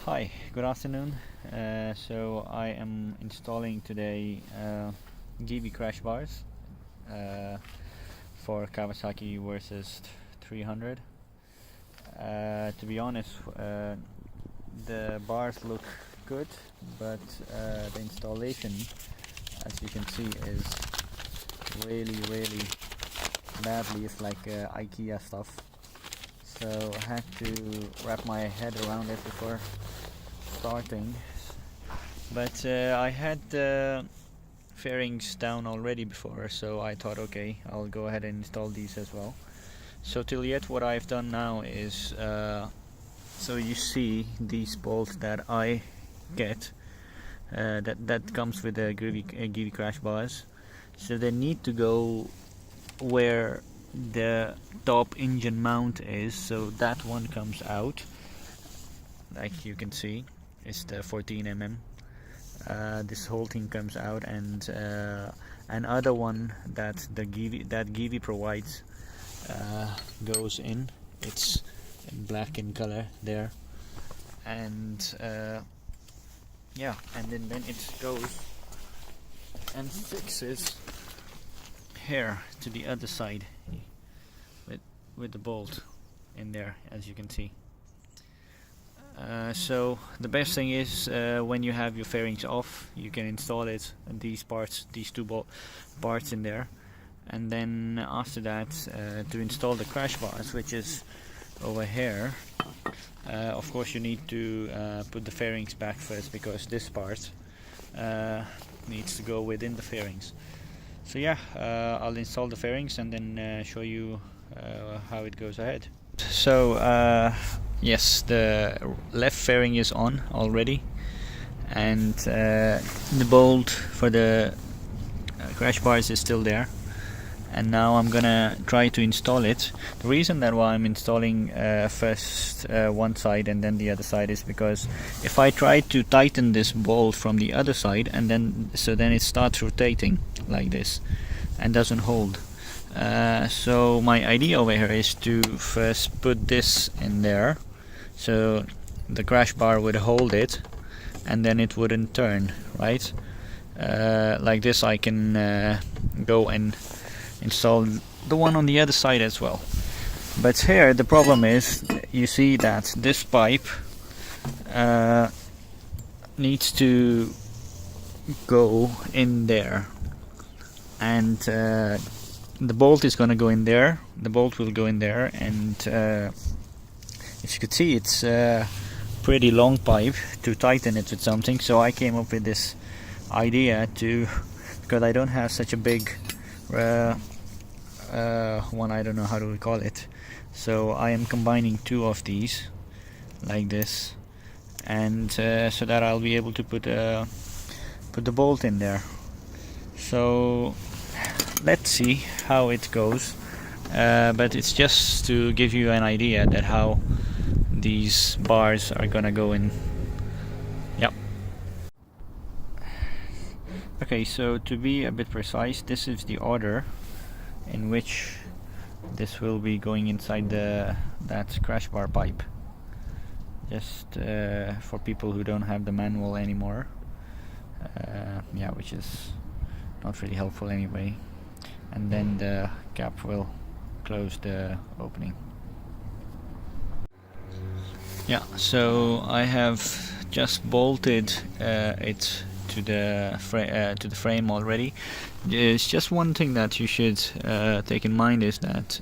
Hi, good afternoon. So I am installing today GIVI Crashbars for Kawasaki Versys 300. To be honest, the bars look good, but the installation, as you can see, is really badly. It's like IKEA stuff. So I had to wrap my head around it before starting, but I had the fairings down already before, so I thought, okay, I'll go ahead and install these as well. So till yet what I've done now is so you see these bolts that I get that comes with the GIVI crash bars, so they need to go where the top engine mount is, so that one comes out, like you can see. It's the 14 mm. This whole thing comes out, and another one that GIVI provides goes in. It's in black in color there, and yeah, and then it goes and fixes here to the other side with the bolt in there, as you can see. So the best thing is when you have your fairings off, you can install it, these two parts in there, and then after that to install the crash bars, which is over here. Of course you need to put the fairings back first, because this part needs to go within the fairings. So yeah, I'll install the fairings and then show you how it goes ahead. So yes, the left fairing is on already, and the bolt for the crash bars is still there, and now I'm gonna try to install it. The reason that why I'm installing first one side and then the other side is because if I try to tighten this bolt from the other side, and then it starts rotating like this and doesn't hold. So my idea over here is to first put this in there, so the crash bar would hold it and then it wouldn't turn, right? Like this I can go and install the one on the other side as well. But here the problem is, you see that this pipe needs to go in there, and the bolt is going to go in there, the bolt will go in there, and as you can see, it's a pretty long pipe to tighten it with something. So I came up with this idea because I don't have such a big one, I don't know how to call it, so I am combining two of these like this, and so that I'll be able to put the bolt in there. So let's see how it goes, but it's just to give you an idea that how these bars are gonna go in. Yep. Okay, so to be a bit precise, this is the order in which this will be going inside that crash bar pipe, just for people who don't have the manual anymore, yeah, which is not really helpful anyway. And then the cap will close the opening. Yeah, so I have just bolted it to the frame already. It's just one thing that you should take in mind is that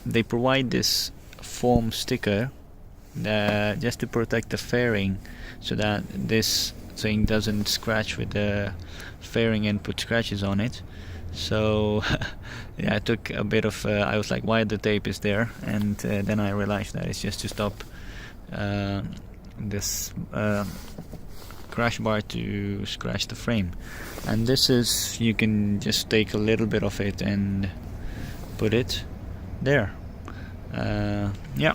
they provide this foam sticker just to protect the fairing, so that this thing doesn't scratch with the fairing and put scratches on it. So yeah, I took a bit of I was like, why the tape is there, and then I realized that it's just to stop this crash bar to scratch the frame. And this is, you can just take a little bit of it and put it there. Yeah,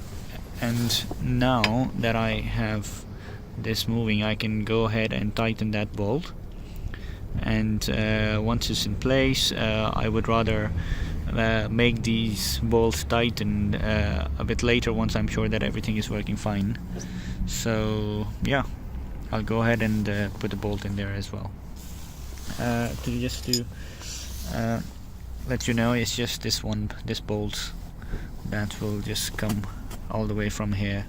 and now that I have this moving, I can go ahead and tighten that bolt. And once it's in place, I would rather make these bolts tighten a bit later, once I'm sure that everything is working fine. So yeah, I'll go ahead and put the bolt in there as well. To let you know, it's just this bolt that will just come all the way from here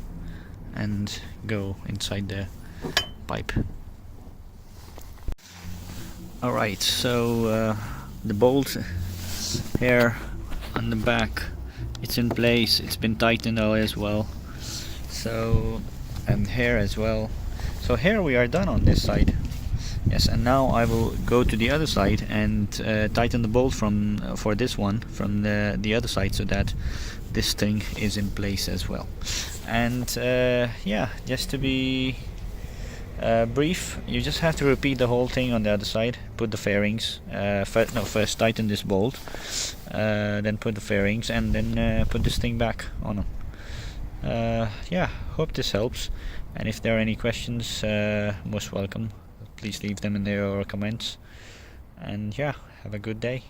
and go inside the pipe. Alright, so the bolt here on the back, it's in place, it's been tightened all as well. So, and here as well. So here we are done on this side. Yes, and now I will go to the other side and tighten the bolt for this one from the other side, so that this thing is in place as well. And yeah, just to be brief, you just have to repeat the whole thing on the other side. Put the fairings, first tighten this bolt, then put the fairings, and then put this thing back on. Yeah, hope this helps, and if there are any questions, most welcome. Please leave them in your comments, and yeah, have a good day.